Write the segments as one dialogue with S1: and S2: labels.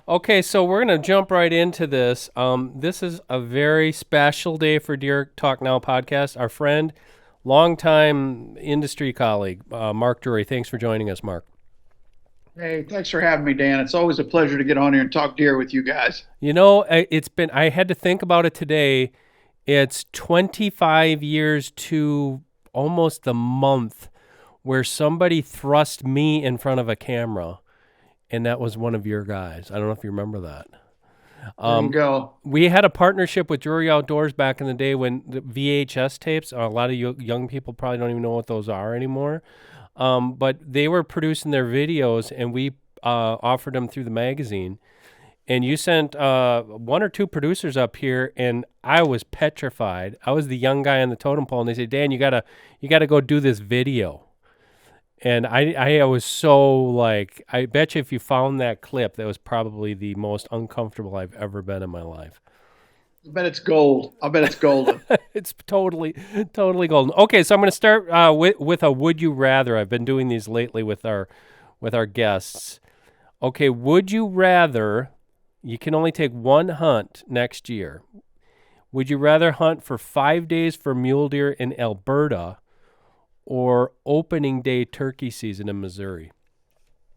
S1: Okay, so we're going to jump right into this. This is a very special day for Deer Talk Now podcast. Our friend, longtime industry colleague, Mark Drury. Thanks for joining us, Mark.
S2: Hey, thanks for having me, Dan. It's always a pleasure to get on here and talk deer with you guys.
S1: I had to think about it today. It's 25 years to almost the month where somebody thrust me in front of a camera, and that was one of your guys. I don't know if you remember that.
S2: There you go.
S1: We had a partnership with Drury Outdoors back in the day when the VHS tapes, a lot of young people probably don't even know what those are anymore. But they were producing their videos, and we offered them through the magazine. And you sent one or two producers up here, and I was petrified. I was the young guy on the totem pole, and they said, "Dan, you gotta go do this video." And I was so like, I bet you if you found that clip, that was probably the most uncomfortable I've ever been in my life.
S2: I bet it's gold. I bet it's golden.
S1: It's totally golden. Okay, so I'm going to start with a would you rather. I've been doing these lately with our guests. Okay, would you rather? You can only take one hunt next year. Would you rather hunt for 5 days for mule deer in Alberta, or opening day turkey season in Missouri?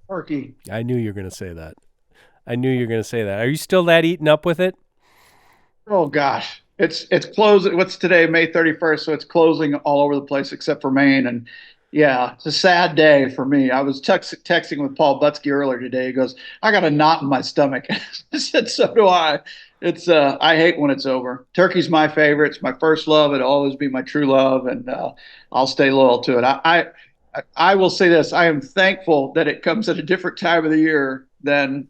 S2: Turkey.
S1: I knew you were going to say that. Are you still that eaten up with it?
S2: Oh gosh. It's closing. What's today? May 31st. So it's closing all over the place except for Maine. And yeah, it's a sad day for me. I was texting with Paul Butsky earlier today. He goes, I got a knot in my stomach. I said, so do I. It's I hate when it's over. Turkey's my favorite. It's my first love. It'll always be my true love, and I'll stay loyal to it. I will say this: I am thankful that it comes at a different time of the year than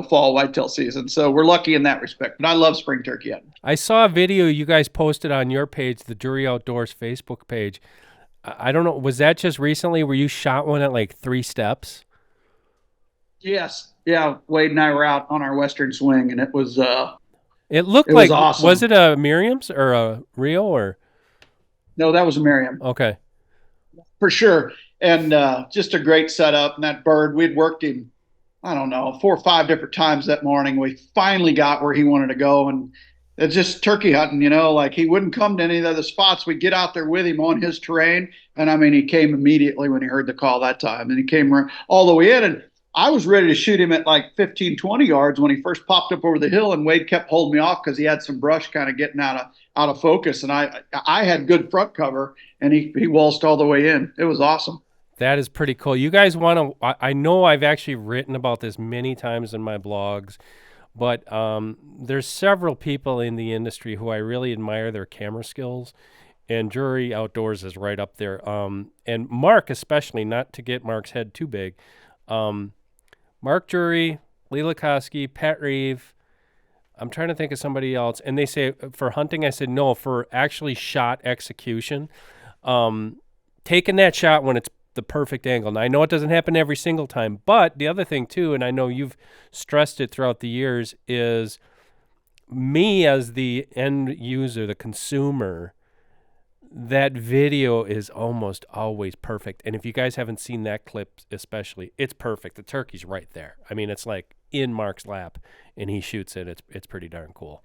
S2: fall whitetail season. So we're lucky in that respect. But I love spring turkey hunting.
S1: I saw a video you guys posted on your page, the Drury Outdoors Facebook page. I don't know, was that just recently where you shot one at like 3 steps?
S2: Yes, yeah. Wade and I were out on our western swing, and it was
S1: It looked
S2: it was
S1: like,
S2: awesome.
S1: was it a Miriam's or a Rio or?
S2: No, that was Miriam.
S1: Okay.
S2: For sure. And just a great setup. And that bird, we'd worked him, I don't know, 4 or 5 different times that morning. We finally got where he wanted to go. And it's just turkey hunting, like he wouldn't come to any of the other spots. We'd get out there with him on his terrain. And I mean, he came immediately when he heard the call that time. And he came all the way in. And I was ready to shoot him at like 15, 20 yards when he first popped up over the hill. And Wade kept holding me off because he had some brush kind of getting out of focus. And I had good front cover, and he waltzed all the way in. It was awesome.
S1: That is pretty cool. You guys want to, I know I've actually written about this many times in my blogs, but there's several people in the industry who I really admire their camera skills, and Drury Outdoors is right up there. And Mark, especially, not to get Mark's head too big, Mark Drury, Lee Lukoski, Pat Reeve. I'm trying to think of somebody else. And they say for hunting, I said no, for actually shot execution. Taking that shot when it's the perfect angle. Now, I know it doesn't happen every single time, but the other thing too, and I know you've stressed it throughout the years, is me as the end user, the consumer, that video is almost always perfect. And if you guys haven't seen that clip especially, it's perfect. The turkey's right there. I mean, it's like in Mark's lap and he shoots it. It's pretty darn cool.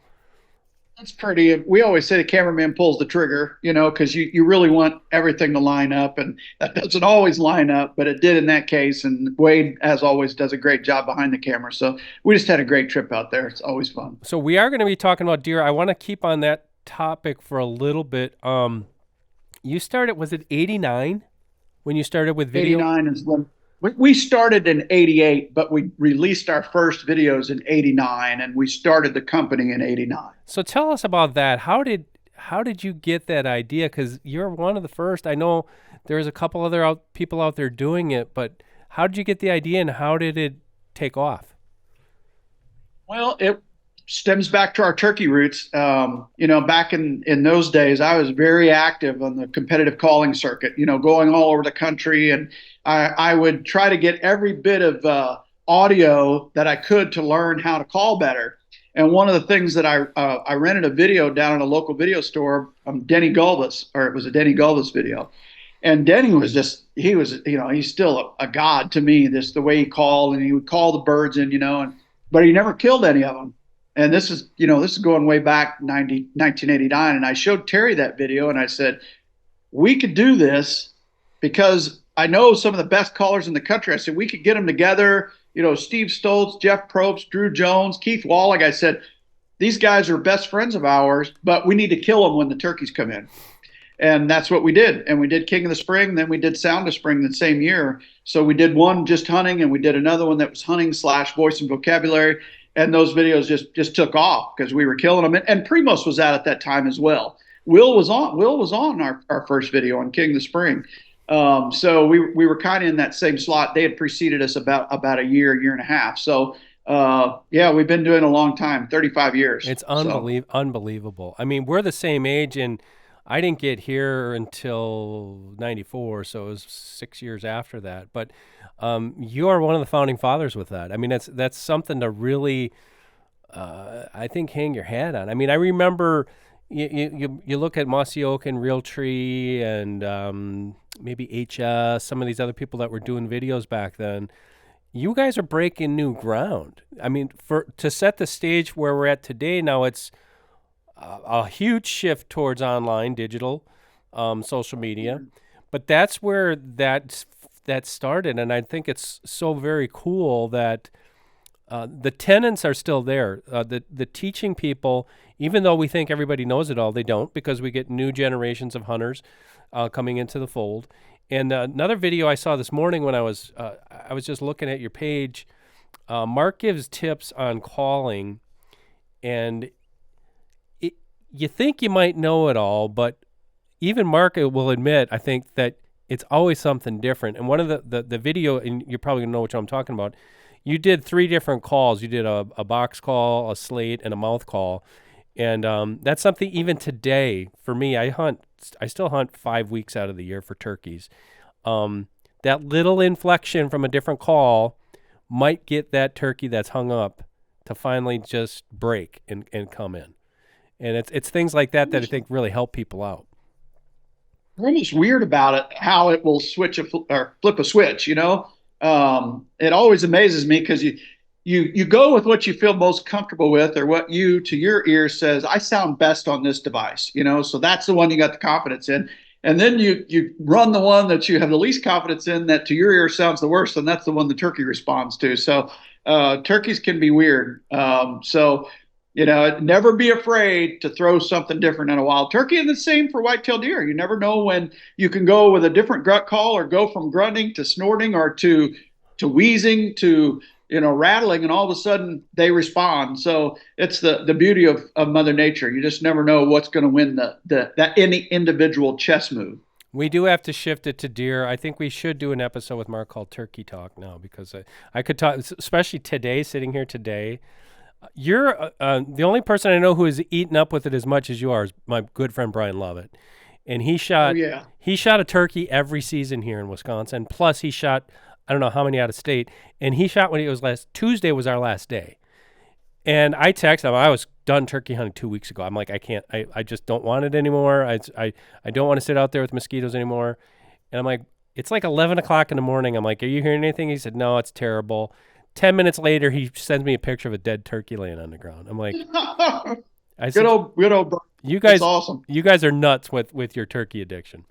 S2: That's pretty. We always say the cameraman pulls the trigger, because you really want everything to line up, and that doesn't always line up, but it did in that case. And Wade, as always, does a great job behind the camera. So we just had a great trip out there. It's always fun.
S1: So we are going to be talking about deer. I want to keep on that topic for a little bit. You started, was it 89 when you started with video?
S2: 89 is when we started in 88, but we released our first videos in 89, and we started the company in 89.
S1: So tell us about that. How did you get that idea? Because you're one of the first. I know there's a couple other people out there doing it, but how did you get the idea, and how did it take off?
S2: Well, it stems back to our turkey roots. Back in those days, I was very active on the competitive calling circuit, going all over the country. And I would try to get every bit of audio that I could to learn how to call better. And one of the things that I rented a video down at a local video store, Denny Gulbis, or it was a Denny Gulbis video. And Denny was he's still a god to me, the way he called, and he would call the birds in, and but he never killed any of them. And this is going way back 1989. And I showed Terry that video and I said, we could do this because I know some of the best callers in the country. I said, we could get them together. Steve Stoltz, Jeff Probst, Drew Jones, Keith Wall. Like I said, these guys are best friends of ours, but we need to kill them when the turkeys come in. And that's what we did. And we did King of the Spring, then we did Sound of Spring the same year. So we did one just hunting, and we did another one that was hunting / voice and vocabulary. And those videos just took off because we were killing them. And Primos was out at that time as well. Will was on our first video on King of the Spring. So we were kind of in that same slot. They had preceded us about a year and a half. So yeah, we've been doing it a long time, 35 years.
S1: It's
S2: So
S1: unbelievable. I mean, we're the same age, and I didn't get here until 94, so it was 6 years after that. But you are one of the founding fathers with that. I mean, that's something to really, I think, hang your hat on. I mean, I remember you look at Mossy Oak and Realtree and maybe HS, some of these other people that were doing videos back then. You guys are breaking new ground. I mean, to set the stage where we're at today, now it's a huge shift towards online, digital, social media. But that's where that started, and I think it's so very cool that the tenets are still there. The teaching people, even though we think everybody knows it all, they don't, because we get new generations of hunters coming into the fold. And another video I saw this morning when I was just looking at your page, Mark gives tips on calling, and you think you might know it all, but even Mark will admit, I think, that it's always something different. And one of the video, and you're probably going to know what I'm talking about, you did 3 different calls. You did a box call, a slate, and a mouth call. And that's something even today, for me, I still hunt 5 weeks out of the year for turkeys. That little inflection from a different call might get that turkey that's hung up to finally just break and come in. And it's things like that I think really help people out.
S2: They're almost weird about it, how it will or flip a switch. It always amazes me because you go with what you feel most comfortable with, or what to your ear says, I sound best on this device. So that's the one you got the confidence in. And then you run the one that you have the least confidence in, that to your ear sounds the worst, and that's the one the turkey responds to. So turkeys can be weird. Never be afraid to throw something different in a wild turkey. And the same for white-tailed deer. You never know when you can go with a different grunt call, or go from grunting to snorting, or to wheezing to rattling, and all of a sudden they respond. So it's the beauty of Mother Nature. You just never know what's going to win that any individual chess move.
S1: We do have to shift it to deer. I think we should do an episode with Mark called Turkey Talk now, because I could talk, especially today, sitting here today. You're the only person I know who has eaten up with it as much as you are is my good friend Brian Lovett, and he shot a turkey every season here in Wisconsin. Plus, he shot I don't know how many out of state, and he shot when it was last Tuesday was our last day, and I texted him. I was done turkey hunting 2 weeks ago. I'm like, I can't. I just don't want it anymore. I don't want to sit out there with mosquitoes anymore, and I'm like, it's like 11 o'clock in the morning. I'm like, are you hearing anything? He said, no, it's terrible. 10 minutes later, he sends me a picture of a dead turkey laying on the ground. I'm like, I said,
S2: good old.
S1: You guys,
S2: That's awesome.
S1: You guys are nuts with your turkey addiction.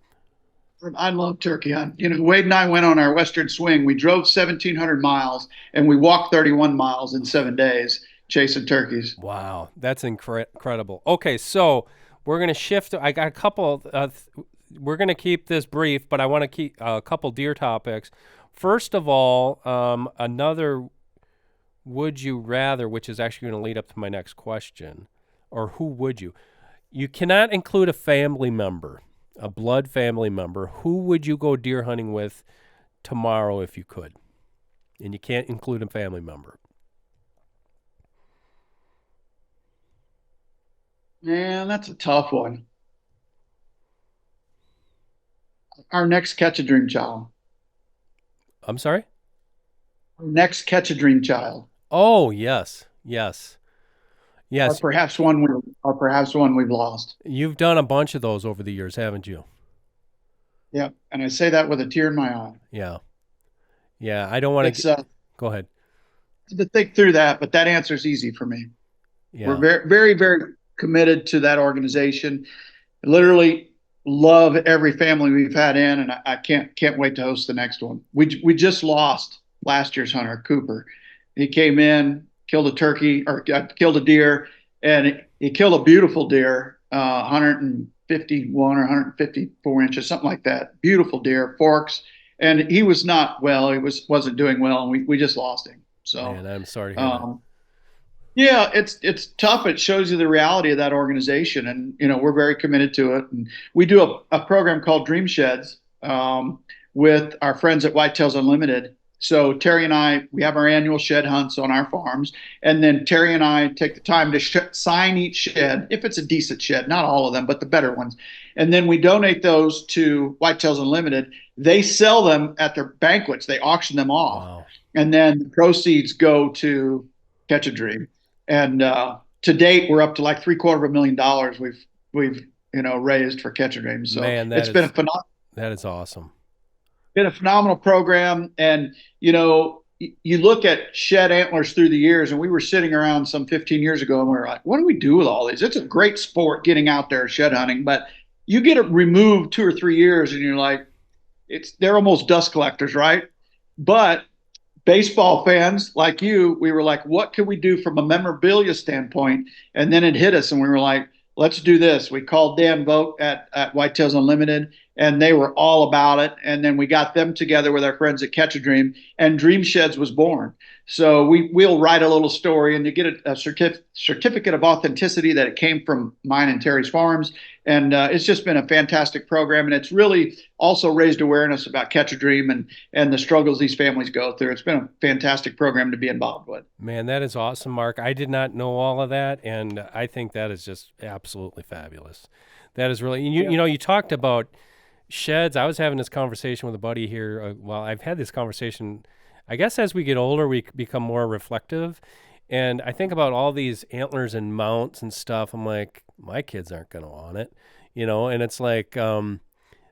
S2: I love turkey hunting. Wade and I went on our Western swing. We drove 1,700 miles and we walked 31 miles in 7 days chasing turkeys.
S1: Wow, that's incredible. Okay, so we're gonna shift. I got a couple. We're gonna keep this brief, but I want to keep a couple deer topics. First of all, another would you rather, which is actually going to lead up to my next question, or who would you? You cannot include a family member, a blood family member. Who would you go deer hunting with tomorrow if you could? And you can't include a family member.
S2: Man, that's a tough one. Our next catch a dream child.
S1: I'm sorry?
S2: Our next catch a dream child.
S1: Oh, yes. Yes.
S2: Or perhaps one we've lost.
S1: You've done a bunch of those over the years, haven't you?
S2: Yeah, and I say that with a tear in my eye.
S1: Yeah. Yeah, I don't want to... Go ahead.
S2: to think through that, but that answer is easy for me. We're
S1: Yeah.
S2: very, very, very committed to that organization. Literally love every family we've had in, and I can't wait to host the next one. We just lost last year's hunter, Cooper. He came in, killed a turkey or killed a deer, and he killed a beautiful deer, 151 or 154 inches, something like that. Beautiful deer, forks, and he was not well. He wasn't doing well, and we just lost him. So
S1: Man, I'm sorry to hear that.
S2: um, yeah, it's tough. It shows you the reality of that organization, and we're very committed to it. And we do a program called Dream Sheds with our friends at Whitetails Unlimited. So Terry and I, we have our annual shed hunts on our farms, and then Terry and I take the time to sign each shed if it's a decent shed, not all of them, but the better ones, and then we donate those to Whitetails Unlimited. They sell them at their banquets. They auction them off,
S1: Wow.
S2: and then the proceeds go to Catch a Dream. And to date, we're up to like $750,000 we've raised for Catch a Dream. So
S1: Man,
S2: it's been a
S1: that is awesome.
S2: phenomenal program. And you look at shed antlers through the years, and we were sitting around some 15 years ago, and we were like, what do we do with all these? It's a great sport getting out there shed hunting, but you get it removed 2 or 3 years, and you're like, they're almost dust collectors, right? But baseball fans like you, we were like, what can we do from a memorabilia standpoint? And then it hit us, and we were like, let's do this. We called Dan Vogt at Whitetails Unlimited, and they were all about it. And then we got them together with our friends at Catch a Dream, and Dream Sheds was born. So we'll write a little story, and you get a certificate of authenticity that it came from mine and Terry's farms. And it's just been a fantastic program, and it's really also raised awareness about Catch a Dream and the struggles these families go through. It's been a fantastic program to be involved with.
S1: Man, that is awesome, Mark. I did not know all of that, and I think that is just absolutely fabulous. That is really, and
S2: Yeah.
S1: you talked about sheds. I was having this conversation with a buddy here. Well, I've had this conversation. I guess as we get older, we become more reflective, and I think about all these antlers and mounts and stuff. I'm like, my kids aren't going to want it, and it's like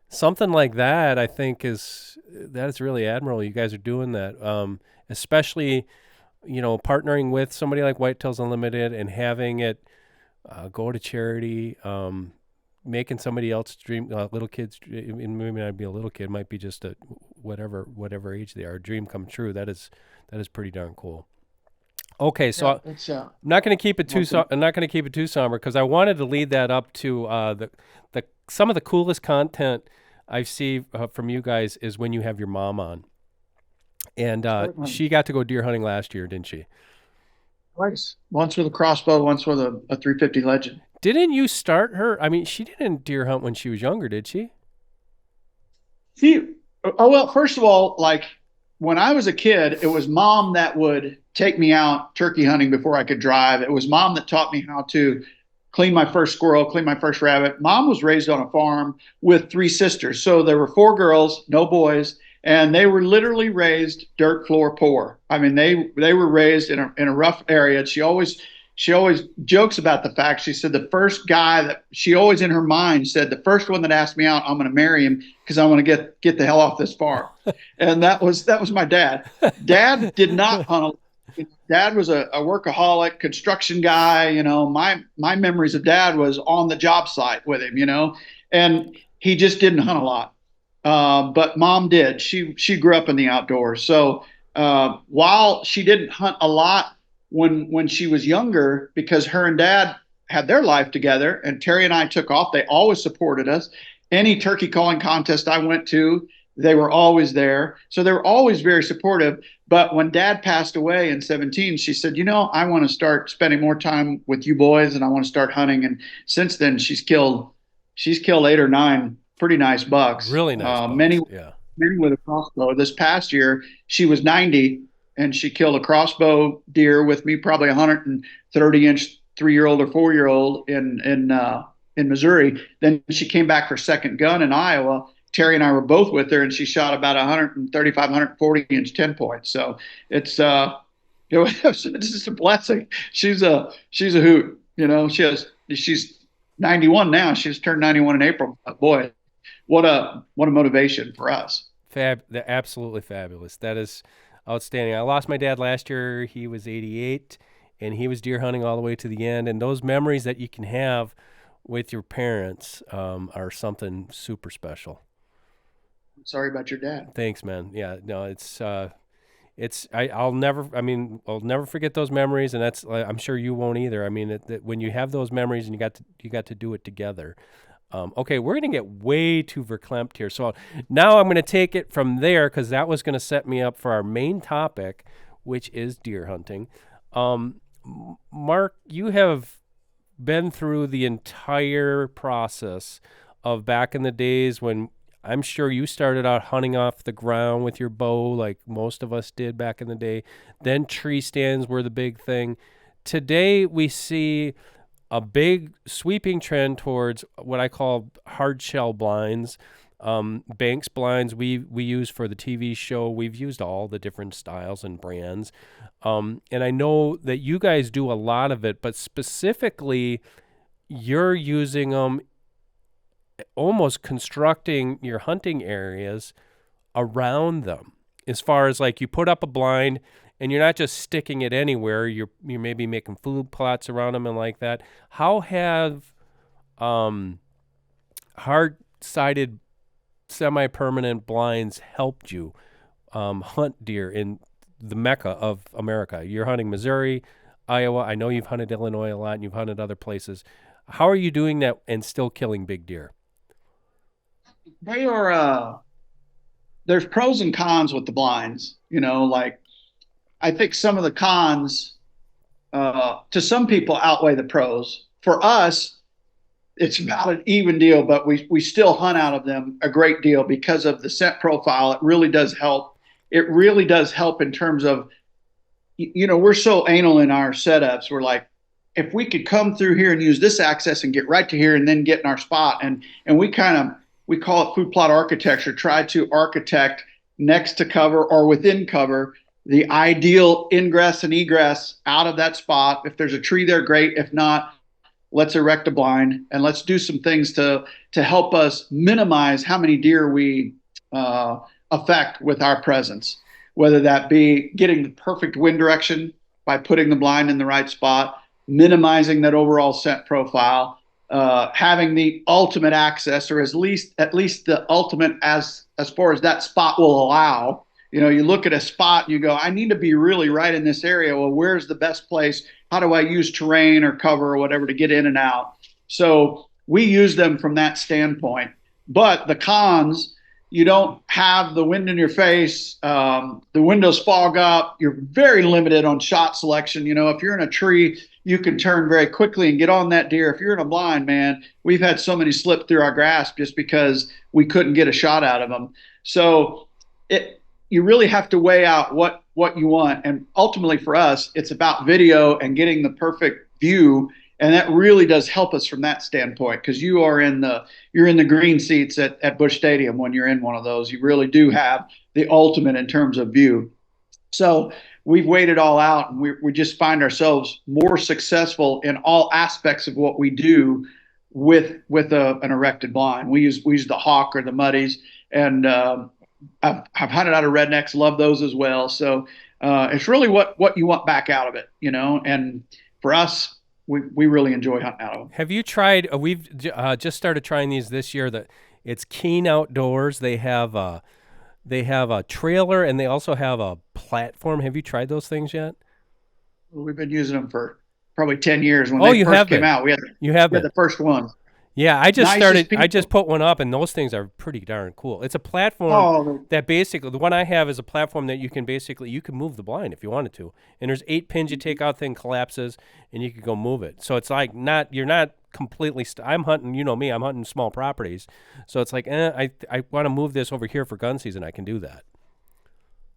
S1: something like that. I think that is really admirable. You guys are doing that, especially partnering with somebody like Whitetails Unlimited and having it go to charity, making somebody else dream, little kids, maybe not be a little kid, might be just a whatever age they are, dream come true. That is pretty darn cool. Okay, so
S2: Yeah,
S1: I'm
S2: it's
S1: not going to keep it too
S2: welcome.
S1: I'm not going to keep it too somber because I wanted to lead that up to the some of the coolest content I see from you guys is when you have your mom on, and
S2: Certainly.
S1: she got to go deer hunting last year, didn't she?
S2: Twice. Once with a crossbow, once with a 350 Legend.
S1: Didn't you start her? I mean, she didn't deer hunt when she was younger, did she?
S2: See, oh well, first of all, like when I was a kid, it was mom that would take me out turkey hunting before I could drive. It was mom that taught me how to clean my first squirrel, clean my first rabbit. Mom was raised on a farm with three sisters. So there were four girls, no boys, and they were literally raised dirt floor poor. I mean, they were raised in a rough area. She always jokes about the fact. She said the first guy that she always in her mind said the first one that asked me out, I'm going to marry him because I want to get the hell off this farm. And that was my dad. Dad did not hunt. Dad was a workaholic construction guy. My memories of dad was on the job site with him. And he just didn't hunt a lot. But mom did. She grew up in the outdoors. So while she didn't hunt a lot when she was younger, because her and dad had their life together, and Terry and I took off, they always supported us. Any turkey calling contest I went to, they were always there. So they were always very supportive. But when dad passed away in 2017, she said, I want to start spending more time with you boys, and I want to start hunting. And since then, she's killed 8 or 9 pretty nice bucks.
S1: Really nice
S2: Many
S1: bucks. Yeah.
S2: many with a crossbow. This past year, she was 90, and she killed a crossbow deer with me, probably 130-inch 3-year-old or 4-year-old in Missouri. Then she came back for second gun in Iowa. Terry and I were both with her, and she shot about 135, 140-inch 10 points. So it's just a blessing. She's a hoot. She's 91 now. She's turned 91 in April. But boy, what a motivation for us.
S1: They're absolutely fabulous. That is, outstanding. I lost my dad last year. He was 88, and he was deer hunting all the way to the end. And those memories that you can have with your parents are something super special.
S2: Sorry about your dad.
S1: Thanks, man. Yeah, no, I'll never, I mean, I'll never forget those memories, and I'm sure you won't either. I mean, when you have those memories and you got to do it together. Okay, we're going to get way too verklempt here. So now I'm going to take it from there because that was going to set me up for our main topic, which is deer hunting. Mark, you have been through the entire process of back in the days when I'm sure you started out hunting off the ground with your bow like most of us did back in the day. Then tree stands were the big thing. Today we see a big sweeping trend towards what I call hard shell blinds. Banks blinds we use for the TV show. We've used all the different styles and brands. And I know that you guys do a lot of it, but specifically you're using them almost constructing your hunting areas around them. As far as like you put up a blind and you're not just sticking it anywhere, you're maybe making food plots around them and like that. How have hard-sided semi-permanent blinds helped you hunt deer in the mecca of America? You're hunting Missouri, Iowa. I know you've hunted Illinois a lot and you've hunted other places. How are you doing that and still killing big deer?
S2: They are there's pros and cons with the blinds. Like I think some of the cons to some people outweigh the pros. For us, it's about an even deal, but we still hunt out of them a great deal because of the scent profile. It really does help. It really does help in terms of, we're so anal in our setups. We're like, if we could come through here and use this access and get right to here and then get in our spot, and we call it food plot architecture, try to architect next to cover or within cover the ideal ingress and egress out of that spot. If there's a tree there, great. If not, let's erect a blind and let's do some things to help us minimize how many deer we affect with our presence, whether that be getting the perfect wind direction by putting the blind in the right spot, minimizing that overall scent profile, having the ultimate access, or at least the ultimate as far as that spot will allow. You look at a spot and you go, I need to be really right in this area. Well, where's the best place? How do I use terrain or cover or whatever to get in and out? So we use them from that standpoint. But the cons, you don't have the wind in your face. The windows fog up. You're very limited on shot selection. If you're in a tree, you can turn very quickly and get on that deer. If you're in a blind, man, we've had so many slip through our grasp just because we couldn't get a shot out of them. So you really have to weigh out what you want. And ultimately for us, it's about video and getting the perfect view. And that really does help us from that standpoint, because you're in the green seats at Busch Stadium when you're in one of those. You really do have the ultimate in terms of view. So we've weighed it all out, and we just find ourselves more successful in all aspects of what we do with an erected blind. We use the Hawk or the Muddies, and I've hunted out of rednecks, love those as well. So it's really what you want back out of it, and for us, we really enjoy hunting out of them.
S1: Have you tried, we've just started trying these this year, that it's Keen Outdoors. They have a trailer and they also have a platform. Have you tried those things yet?
S2: We've been using them for probably 10 years. When
S1: Oh,
S2: they
S1: you
S2: first
S1: have
S2: came
S1: been.
S2: out, we had the first one.
S1: Yeah, I
S2: People.
S1: just put one up, and those things are pretty darn cool. It's a platform
S2: Oh,
S1: that basically, the one I have is a platform that you can move the blind if you wanted to. And there's 8 pins you take out, thing collapses, and you can go move it. So it's like you're not completely, I'm hunting, me, I'm hunting small properties. So it's like, I want to move this over here for gun season. I can do that.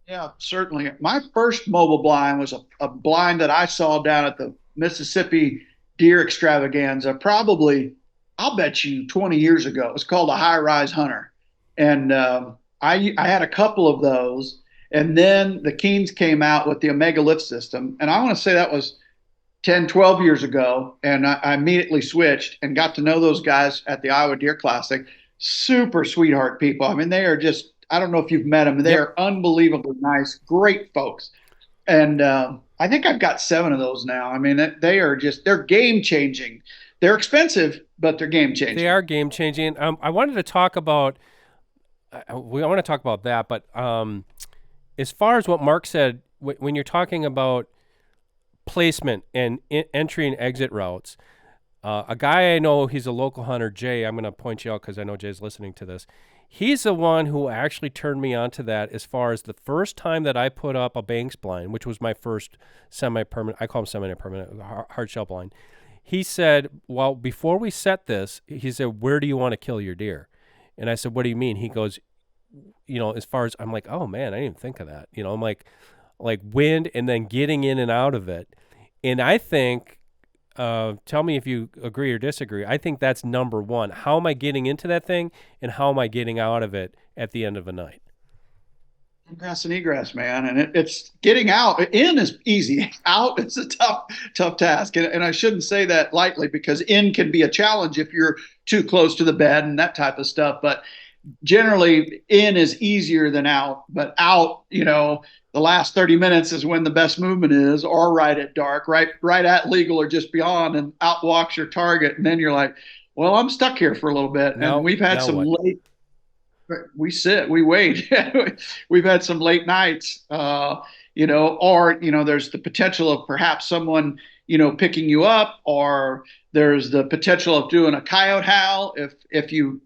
S2: yeah, certainly. My first mobile blind was a blind that I saw down at the Mississippi Deer Extravaganza, probably, I'll bet you 20 years ago. It was called a High Rise Hunter. And I had a couple of those. And then the Keens came out with the Omega Lift System. And I want to say that was 10, 12 years ago. And I immediately switched and got to know those guys at the Iowa Deer Classic. Super sweetheart people. I mean, they are just I don't know if you've met them. They
S1: Yep.
S2: are unbelievably nice, great folks. And I think I've got 7 of those now. I mean, they are just, they're game changing. They're expensive, but they're game
S1: They
S2: changing.
S1: are game changing. I wanted to talk about. I want to talk about that, but as far as what Mark said, when you're talking about placement and entry and exit routes, a guy I know, he's a local hunter, Jay. I'm going to point you out because I know Jay's listening to this. He's the one who actually turned me on to that as far as the first time that I put up a Banks blind, which was my first semi-permanent, I call them semi-permanent, hard shell blind. He said, well, before we set this, he said, where do you want to kill your deer? And I said, what do you mean? He goes, as far as, I'm like, oh man, I didn't even think of that. I'm like wind and then getting in and out of it. And I think, tell me if you agree or disagree. I think that's number one. How am I getting into that thing, and how am I getting out of it at the end of a night?
S2: Ingress and egress, man, and it's getting out. In is easy. Out is a tough task, and I shouldn't say that lightly because in can be a challenge if you're too close to the bed and that type of stuff. But generally, in is easier than out. But out, the last 30 minutes is when the best movement is, or right at dark, right at legal or just beyond, and out walks your target, and then you're like, well, I'm stuck here for a little bit, and we've had
S1: Now
S2: some
S1: what?
S2: late we sit, we wait. We've had some late nights, or there's the potential of perhaps someone, picking you up, or there's the potential of doing a coyote howl if you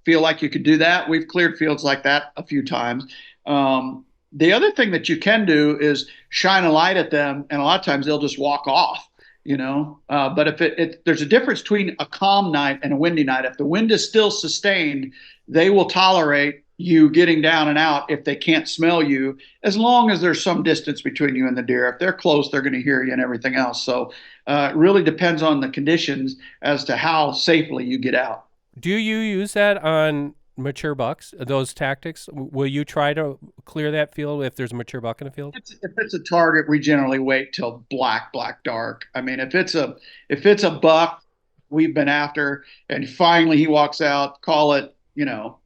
S2: feel like you could do that. We've cleared fields like that a few times. The other thing that you can do is shine a light at them, and a lot of times they'll just walk off. But if there's a difference between a calm night and a windy night. If the wind is still sustained, they will tolerate you getting down and out if they can't smell you, as long as there's some distance between you and the deer. If they're close, they're going to hear you and everything else. So it really depends on the conditions as to how safely you get out.
S1: Do you use that on mature bucks, those tactics? Will you try to clear that field if there's a mature buck in the field?
S2: If it's a target, we generally wait till black dark. I mean, if it's a buck we've been after, and finally he walks out, call it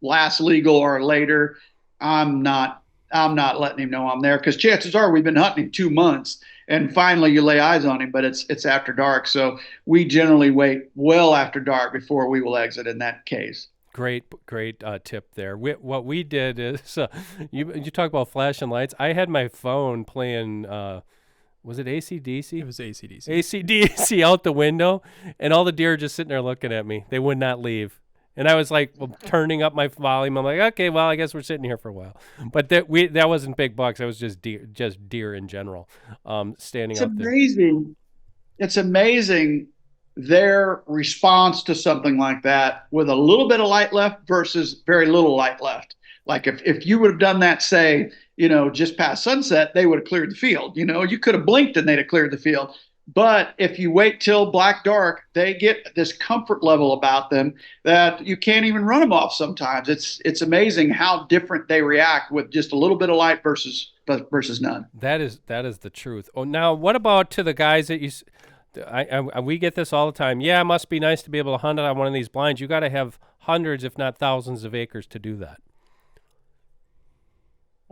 S2: last legal or later. I'm not letting him know I'm there, because chances are we've been hunting him 2 months, and finally you lay eyes on him, but it's after dark. So we generally wait well after dark before we will exit in that case.
S1: Great tip there. What we did is, you talk about flashing lights. I had my phone playing, was it ACDC?
S3: It was ACDC.
S1: ACDC out the window, and all the deer just sitting there looking at me. They would not leave. And I was like, well, turning up my volume. I'm like, okay, well, I guess we're sitting here for a while. But that wasn't big bucks. That was just deer in general, standing
S2: It's
S1: out there.
S2: amazing. It's amazing their response to something like that with a little bit of light left versus very little light left. Like if you would have done that, say, just past sunset, they would have cleared the field. You could have blinked and they'd have cleared the field. But if you wait till black dark, they get this comfort level about them that you can't even run them off sometimes. It's amazing how different they react with just a little bit of light versus none.
S1: That is the truth. Oh, now what about to the guys that we get this all the time. Yeah, it must be nice to be able to hunt on one of these blinds. You got to have hundreds, if not thousands, of acres to do that.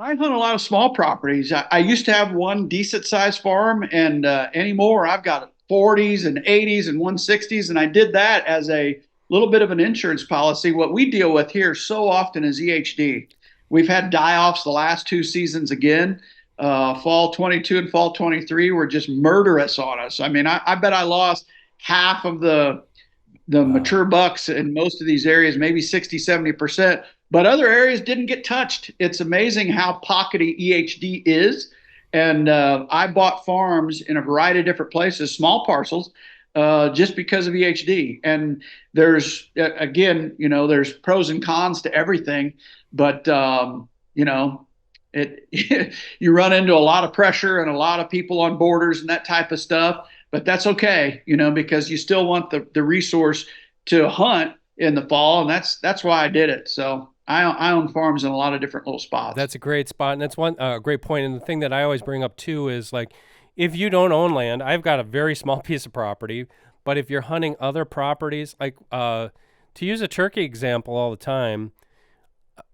S2: I hunt a lot of small properties. I used to have one decent sized farm, and anymore I've got 40s and 80s and 160s, and I did that as a little bit of an insurance policy. What we deal with here so often is EHD. We've had die-offs the last 2 seasons again. Fall 22 and fall 23 were just murderous on us. I mean, I bet I lost half of the mature bucks in most of these areas, maybe 60-70%, but other areas didn't get touched. It's amazing how pockety EHD is. And I bought farms in a variety of different places, small parcels, just because of EHD. And there's, again, there's pros and cons to everything, but, you run into a lot of pressure and a lot of people on borders and that type of stuff, but that's okay, because you still want the resource to hunt in the fall, and that's why I did it. So I own farms in a lot of different little spots.
S1: That's a great spot, and that's one great point. And the thing that I always bring up too is, like, if you don't own land, I've got a very small piece of property, but if you're hunting other properties, like to use a turkey example all the time,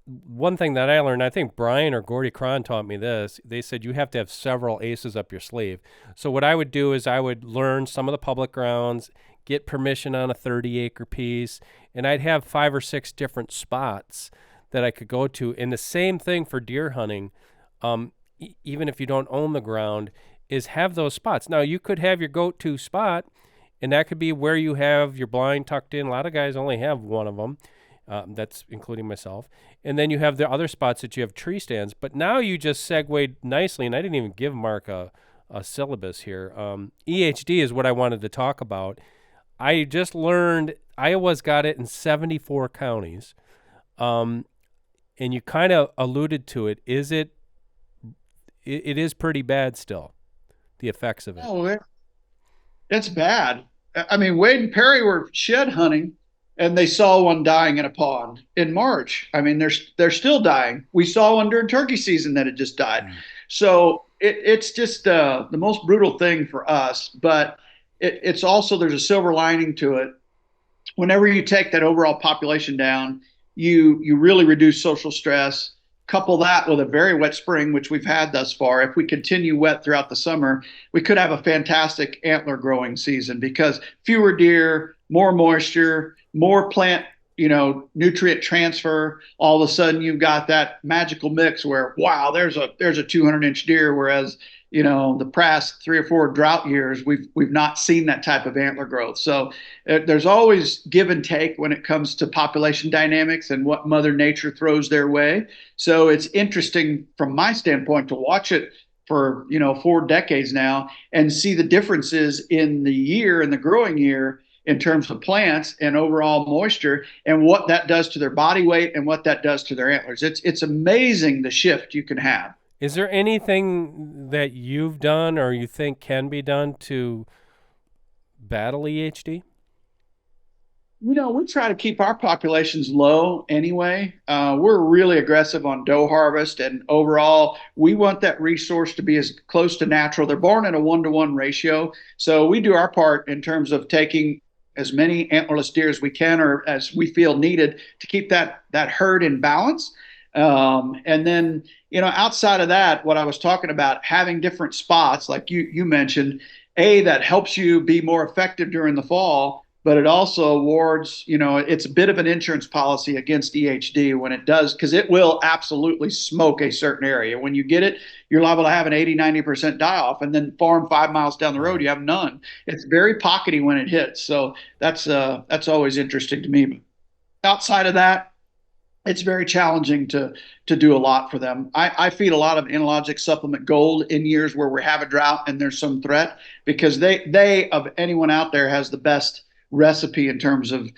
S1: one thing that I learned, I think Brian or Gordy Cron taught me this. They said you have to have several aces up your sleeve. So what I would do is I would learn some of the public grounds, get permission on a 30-acre piece, and I'd have 5 or 6 different spots that I could go to. And the same thing for deer hunting, even if you don't own the ground, is have those spots. Now you could have your go-to spot, and that could be where you have your blind tucked in. A lot of guys only have one of them. That's including myself. And then you have the other spots that you have tree stands. But now you just segued nicely, and I didn't even give Mark a syllabus here. EHD is what I wanted to talk about. I just learned Iowa's got it in 74 counties. And you kind of alluded to it. It is pretty bad still, the effects of it.
S2: Oh, it's bad. I mean, Wade and Perry were shed hunting, and they saw one dying in a pond in March. I mean, they're still dying. We saw one during turkey season that had just died. So it's just the most brutal thing for us. But it's also, there's a silver lining to it. Whenever you take that overall population down, you really reduce social stress. Couple that with a very wet spring, which we've had thus far. If we continue wet throughout the summer, we could have a fantastic antler growing season because fewer deer, more moisture, more plant, nutrient transfer. All of a sudden, you've got that magical mix where, wow, there's a 200-inch deer, whereas the past 3 or 4 drought years, we've not seen that type of antler growth. So there's always give and take when it comes to population dynamics and what Mother Nature throws their way. So it's interesting from my standpoint to watch it for 4 decades now and see the differences in the year and the growing year in terms of plants and overall moisture and what that does to their body weight and what that does to their antlers. It's amazing the shift you can have.
S1: Is there anything that you've done or you think can be done to battle EHD?
S2: We try to keep our populations low anyway. We're really aggressive on doe harvest, and overall, we want that resource to be as close to natural. They're born in a 1-to-1 ratio, so we do our part in terms of taking as many antlerless deer as we can or as we feel needed to keep that herd in balance. And then, outside of that, what I was talking about, having different spots, like you mentioned, that helps you be more effective during the fall, but it also awards, it's a bit of an insurance policy against EHD when it does, because it will absolutely smoke a certain area. When you get it, you're liable to have an 80-90% die off, and then 4 and 5 miles down the road, you have none. It's very pockety when it hits. So that's always interesting to me. But outside of that, it's very challenging to do a lot for them. I feed a lot of Analogic Supplement Gold in years where we have a drought and there's some threat, because they of anyone out there has the best recipe in terms of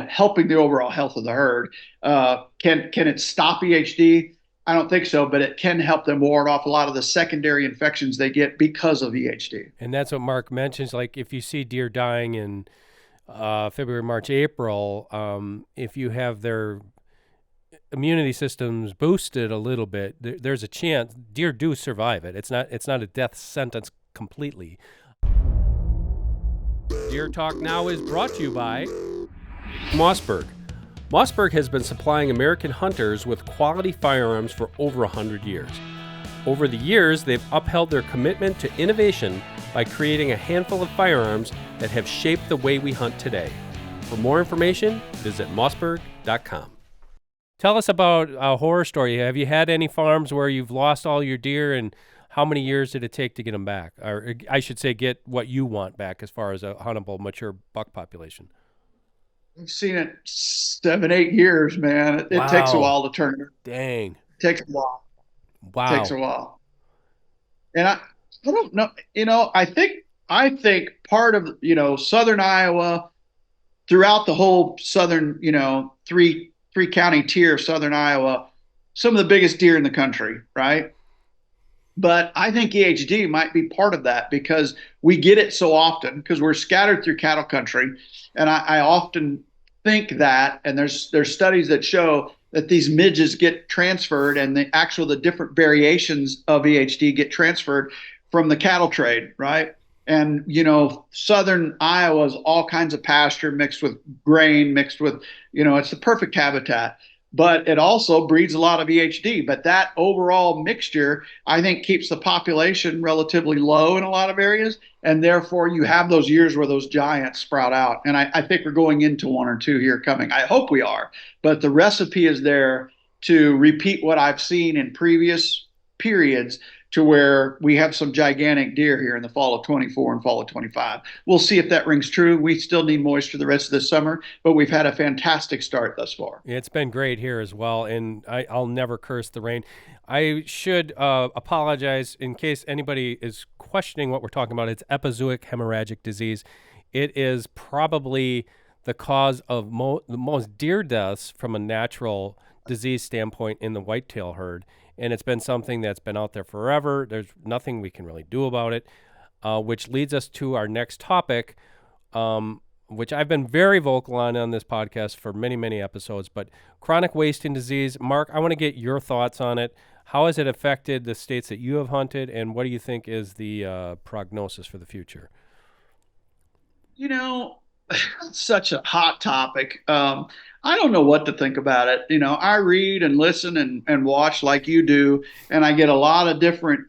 S2: helping the overall health of the herd. Can it stop EHD? I don't think so, but it can help them ward off a lot of the secondary infections they get because of EHD.
S1: And that's what Mark mentions. Like if you see deer dying in February, March, April, if you have their immunity systems boosted a little bit, there's a chance deer do survive it. It's not a death sentence completely.
S3: Deer Talk Now is brought to you by Mossberg. Mossberg has been supplying American hunters with quality firearms for over 100 years. Over the years, they've upheld their commitment to innovation by creating a handful of firearms that have shaped the way we hunt today. For more information, visit mossberg.com.
S1: Tell us about a horror story. Have you had any farms where you've lost all your deer, and how many years did it take to get them back? Or I should say get what you want back as far as a huntable, mature buck population.
S2: I've seen it 7, 8 years, man. It takes a while to turn.
S1: Dang.
S2: It takes a while.
S1: Wow.
S2: It takes a while. And I don't know, I think part of, southern Iowa, throughout the whole southern, three county tier of southern Iowa, some of the biggest deer in the country, right? But I think EHD might be part of that because we get it so often because we're scattered through cattle country. And I often think that, and there's studies that show that these midges get transferred and the different variations of EHD get transferred from the cattle trade, right? And, southern Iowa is all kinds of pasture mixed with grain, mixed with, it's the perfect habitat. but it also breeds a lot of EHD. But that overall mixture, I think, keeps the population relatively low in a lot of areas. And therefore, you have those years where those giants sprout out. And I think we're going into one or two here coming. I hope we are. But the recipe is there to repeat what I've seen in previous periods, to where we have some gigantic deer here in the fall of 24 and fall of 25. We'll see if that rings true. We still need moisture the rest of the summer, but we've had a fantastic start thus far.
S1: Yeah, it's been great here as well, and I'll never curse the rain. I should apologize in case anybody is questioning what we're talking about. It's epizootic hemorrhagic disease. It is probably the cause of the most deer deaths from a natural disease standpoint in the whitetail herd. And it's been something that's been out there forever. There's nothing we can really do about it, which leads us to our next topic, which I've been very vocal on this podcast for many, many episodes, but chronic wasting disease. Mark, I want to get your thoughts on it. How has it affected the states that you have hunted, and what do you think is the prognosis for the future?
S2: Such a hot topic. I don't know what to think about it. I read and listen and watch like you do, and I get a lot of different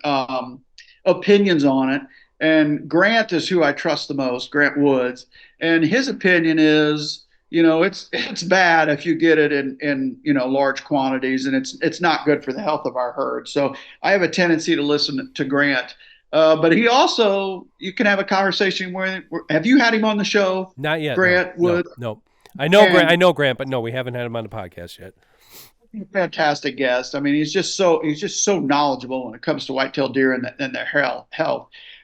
S2: opinions on it. And Grant is who I trust the most, Grant Woods, and his opinion is, it's bad if you get it in large quantities, and it's not good for the health of our herd. So I have a tendency to listen to Grant. But he also, you can have a conversation where, have you had him on the show?
S1: Not yet.
S2: Grant Wood.
S1: No. I know Grant, but no, we haven't had him on the podcast yet.
S2: Fantastic guest. I mean, he's just so knowledgeable when it comes to whitetail deer and their health.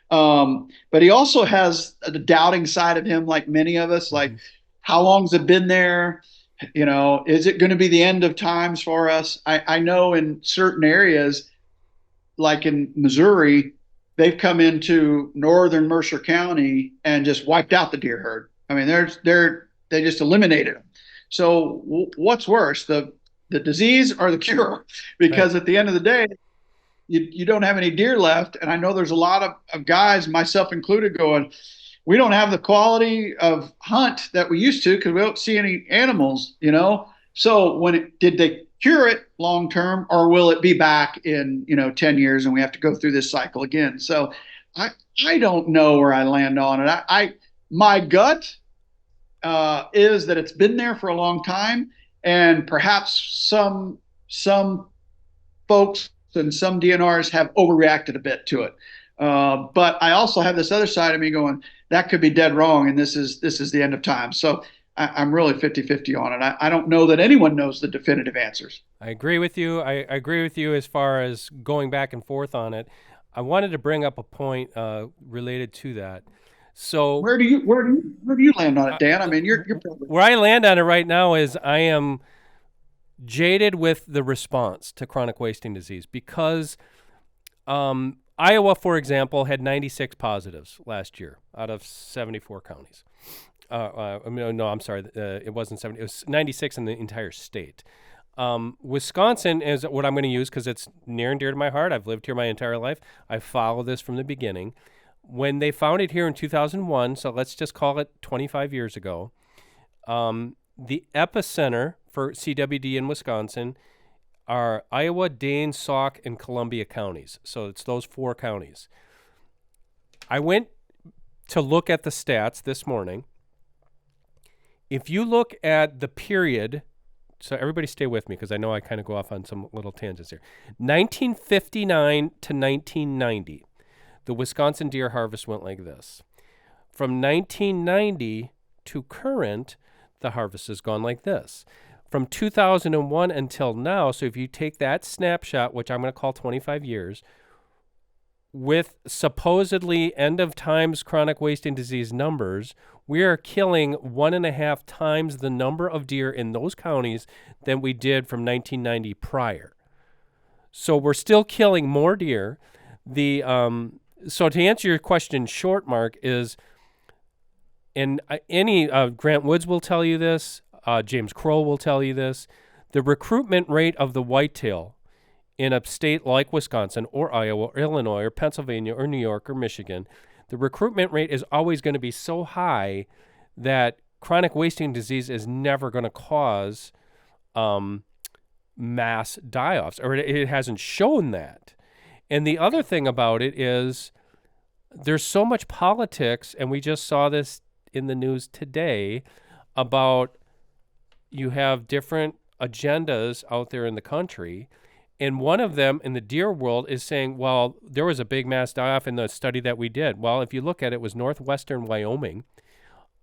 S2: But he also has the doubting side of him, like many of us. Like, how long's it been there? Is it going to be the end of times for us? I know in certain areas, like in Missouri, they've come into northern Mercer County and just wiped out the deer herd. I mean, they just eliminated them. So what's worse, the disease or the cure? Because At the end of the day, you don't have any deer left. And I know there's a lot of guys, myself included, going, we don't have the quality of hunt that we used to because we don't see any animals, So did they cure it long term, or will it be back in 10 years and we have to go through this cycle again? So I don't know where I land on it. My gut is that it's been there for a long time, and perhaps some folks and some DNRs have overreacted a bit to it. But I also have this other side of me going, that could be dead wrong, and this is the end of time. So I'm really 50-50 on it. I don't know that anyone knows the definitive answers.
S1: I agree with you. I agree with you as far as going back and forth on it. I wanted to bring up a point related to that. So
S2: where do you land on it, Dan? I mean, you're
S1: where I land on it right now is I am jaded with the response to chronic wasting disease because Iowa, for example, had 96 positives last year out of 74 counties. No, I'm sorry. It wasn't 70. It was 96 in the entire state. Wisconsin is what I'm going to use because it's near and dear to my heart. I've lived here my entire life. I follow this from the beginning. When they found it here in 2001, so let's just call it 25 years ago, the epicenter for CWD in Wisconsin are Iowa, Dane, Sauk, and Columbia counties. So it's those 4 counties. I went to look at the stats this morning. If you look at the period, so everybody stay with me because I know I kind of go off on some little tangents here. 1959 to 1990, the Wisconsin deer harvest went like this. From 1990 to current, the harvest has gone like this. From 2001 until now, so if you take that snapshot, which I'm going to call 25 years, with supposedly end of times chronic wasting disease numbers, we are killing 1.5 times the number of deer in those counties than we did from 1990 prior. So we're still killing more deer. So to answer your question short, Mark, is, and Grant Woods will tell you this, James Crow will tell you this, the recruitment rate of the whitetail in a state like Wisconsin or Iowa or Illinois or Pennsylvania or New York or Michigan, the recruitment rate is always going to be so high that chronic wasting disease is never going to cause mass die-offs, or it hasn't shown that. And the other thing about it is there's so much politics, and we just saw this in the news today about you have different agendas out there in the country. And one of them in the deer world is saying, well, there was a big mass die-off in the study that we did. Well, if you look at it, it was northwestern Wyoming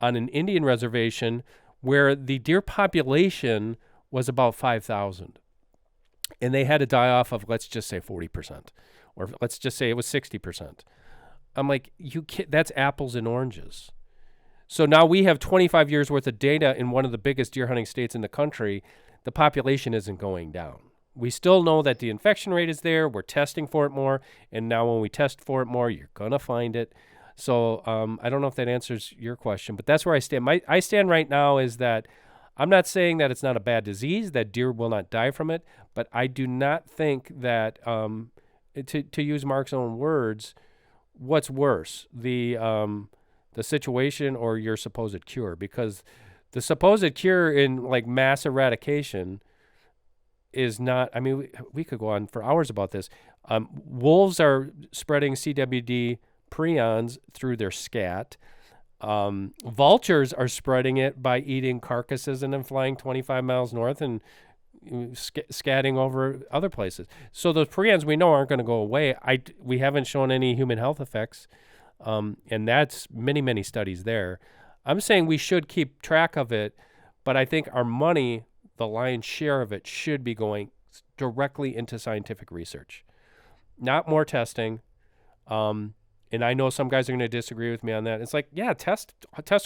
S1: on an Indian reservation where the deer population was about 5,000. And they had a die-off of, let's just say 40%, or let's just say it was 60%. I'm like, that's apples and oranges. So now we have 25 years worth of data in one of the biggest deer hunting states in the country. The population isn't going down. We still know that the infection rate is there. We're testing for it more. And now when we test for it more, you're going to find it. So I don't know if that answers your question, but that's where I stand. I stand right now is that I'm not saying that it's not a bad disease, that deer will not die from it, but I do not think that, to use Mark's own words, what's worse, the situation or your supposed cure? Because the supposed cure in like mass eradication is not, I mean, we could go on for hours about this. Wolves are spreading CWD prions through their scat. Vultures are spreading it by eating carcasses and then flying 25 miles north and scatting over other places. So those prions we know aren't going to go away. We haven't shown any human health effects, and that's many, many studies there. I'm saying we should keep track of it, but I think our money, the lion's share of it, should be going directly into scientific research, not more testing. And I know some guys are going to disagree with me on that. It's like, yeah, test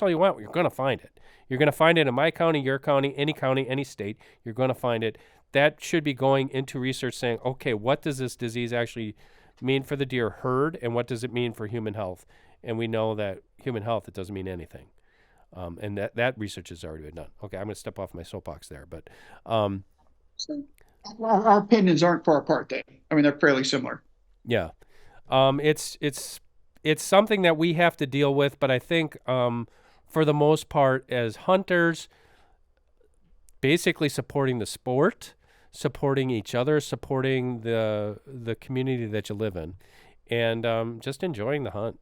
S1: all you want. You're going to find it. You're going to find it in my county, your county, any state. You're going to find it. That should be going into research saying, okay, what does this disease actually mean for the deer herd, and what does it mean for human health? And we know that human health, it doesn't mean anything. And that research has already been done. Okay, I'm going to step off my soapbox there. But
S2: So our opinions aren't far apart then. I mean, they're fairly similar.
S1: yeah, it's something that we have to deal with, but I think for the most part, as hunters, basically supporting the sport, supporting each other, supporting the community that you live in, and just enjoying the hunt,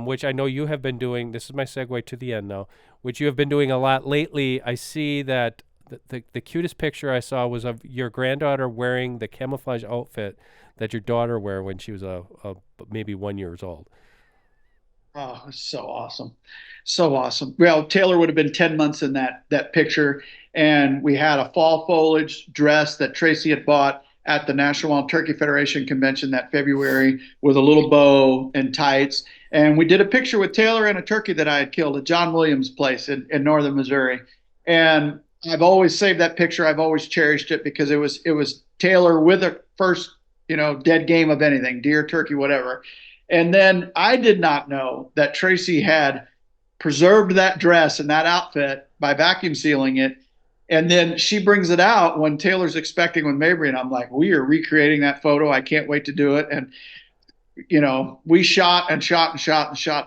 S1: which I know you have been doing. This is my segue to the end now, which you have been doing a lot lately. I see that the cutest picture I saw was of your granddaughter wearing the camouflage outfit that your daughter wore when she was maybe 1 year old.
S2: Oh, so awesome. So awesome. Well, Taylor would have been 10 months in that picture. And we had a fall foliage dress that Tracy had bought at the National Wild Turkey Federation convention that February with a little bow and tights. And we did a picture with Taylor and a turkey that I had killed at John Williams' place in northern Missouri. And I've always saved that picture. I've always cherished it because it was Taylor with a first, dead game of anything, deer, turkey, whatever. And then I did not know that Tracy had preserved that dress and that outfit by vacuum sealing it. And then she brings it out when Taylor's expecting with Mabry. And I'm like, we are recreating that photo. I can't wait to do it. And, we shot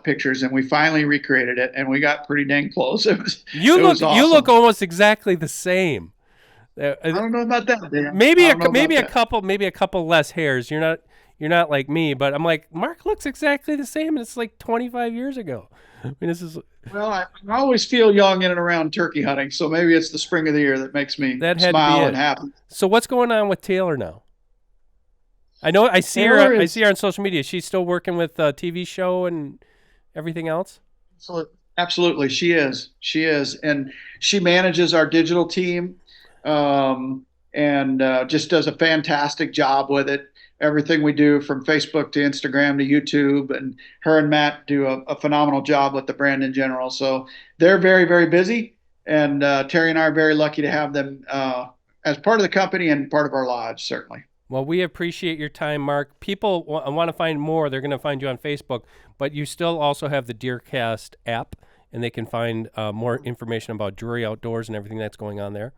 S2: pictures, and we finally recreated it, and we got pretty dang close.
S1: You look almost exactly the same.
S2: I don't know about that, Dan.
S1: Maybe a couple less hairs. You're not like me, but I'm like, Mark looks exactly the same, and it's like 25 years ago. I mean, this is.
S2: Well, I always feel young in and around turkey hunting, so maybe it's the spring of the year that makes me smile and happy.
S1: So what's going on with Taylor now? I know I see her on social media. She's still working with a TV show and everything else.
S2: Absolutely, she is, and she manages our digital team, and just does a fantastic job with it. Everything we do from Facebook to Instagram to YouTube, and her and Matt do a phenomenal job with the brand in general. So they're very, very busy, and Terry and I are very lucky to have them as part of the company and part of our lives, certainly.
S1: Well, we appreciate your time, Mark. People want to find more. They're going to find you on Facebook, but you still also have the Deercast app, and they can find more information about Drury Outdoors and everything that's going on there.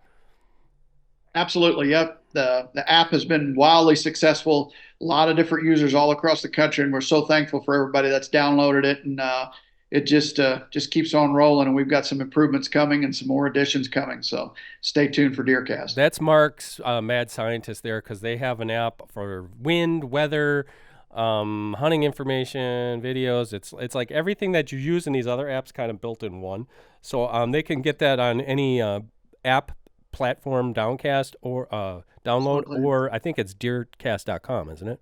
S2: Absolutely. Yep. The app has been wildly successful. A lot of different users all across the country, and we're so thankful for everybody that's downloaded it. And it just keeps on rolling, and we've got some improvements coming and some more additions coming. So stay tuned for Deercast.
S1: That's Mark's mad scientist there, because they have an app for wind, weather, hunting information, videos. It's like everything that you use in these other apps kind of built in one. So they can get that on any app platform, downcast or download,
S2: Absolutely.
S1: or I think it's deercast.com, isn't it?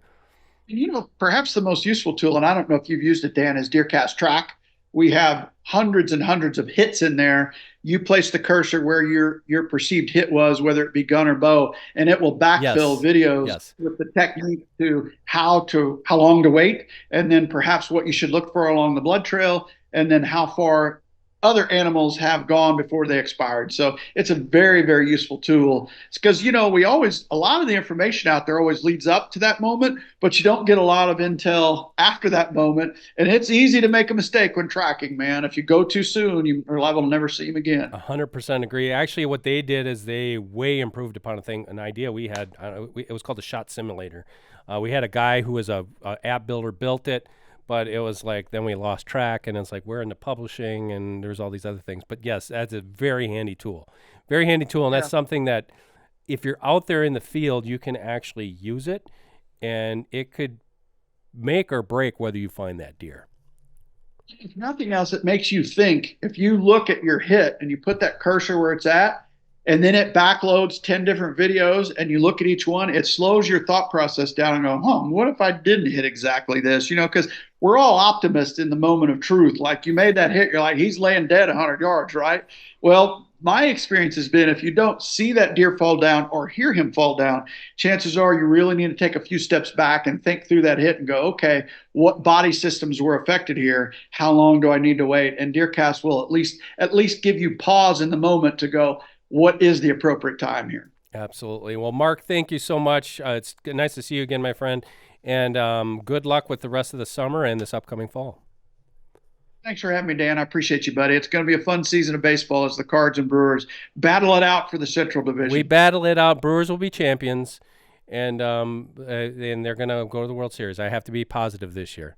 S2: Perhaps the most useful tool, and I don't know if you've used it, Dan, is Deercast Track. We have hundreds and hundreds of hits in there. You place the cursor where your perceived hit was, whether it be gun or bow, and it will backfill
S1: Yes.
S2: videos
S1: Yes.
S2: with the technique to how long to wait, and then perhaps what you should look for along the blood trail, and then how far other animals have gone before they expired. So it's a very, very useful tool. It's because, a lot of the information out there always leads up to that moment, but you don't get a lot of intel after that moment. And it's easy to make a mistake when tracking, man. If you go too soon, you're liable to never see him again.
S1: 100% agree. Actually, what they did is they way improved upon an idea we had. It was called the shot simulator. We had a guy who was a app builder built it, but it was like, then we lost track, and it's like, we're into publishing, and there's all these other things. But yes, that's a very handy tool. Very handy tool, and that's something that if you're out there in the field, you can actually use it, and it could make or break whether you find that deer.
S2: If nothing else, it makes you think. If you look at your hit and you put that cursor where it's at, and then it backloads 10 different videos and you look at each one, it slows your thought process down and go, what if I didn't hit exactly this? Because we're all optimists in the moment of truth. Like, you made that hit, you're like, he's laying dead 100 yards, right? Well, my experience has been, if you don't see that deer fall down or hear him fall down, chances are you really need to take a few steps back and think through that hit and go, okay, what body systems were affected here? How long do I need to wait? And Deercast will at least give you pause in the moment to go, what is the appropriate time here?
S1: Absolutely. Well, Mark, thank you so much. It's nice to see you again, my friend. And good luck with the rest of the summer and this upcoming fall.
S2: Thanks for having me, Dan. I appreciate you, buddy. It's going to be a fun season of baseball as the Cards and Brewers battle it out for the Central Division.
S1: We battle it out. Brewers will be champions, and they're going to go to the World Series. I have to be positive this year.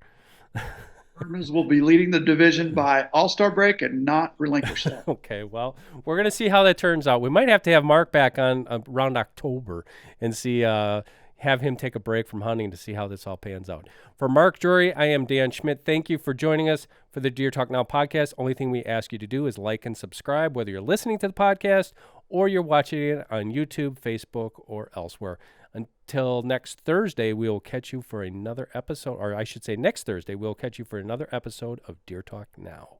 S2: Cardinals will be leading the division by All-Star break and not relinquish that.
S1: Okay, well, we're going to see how that turns out. We might have to have Mark back on around October and see, have him take a break from hunting to see how this all pans out. For Mark Drury, I am Dan Schmidt. Thank you for joining us for the Deer Talk Now podcast. Only thing we ask you to do is like and subscribe, whether you're listening to the podcast or you're watching it on YouTube, Facebook, or elsewhere. Until next Thursday, we will catch you for another episode, or I should say next Thursday, we'll catch you for another episode of Deer Talk Now.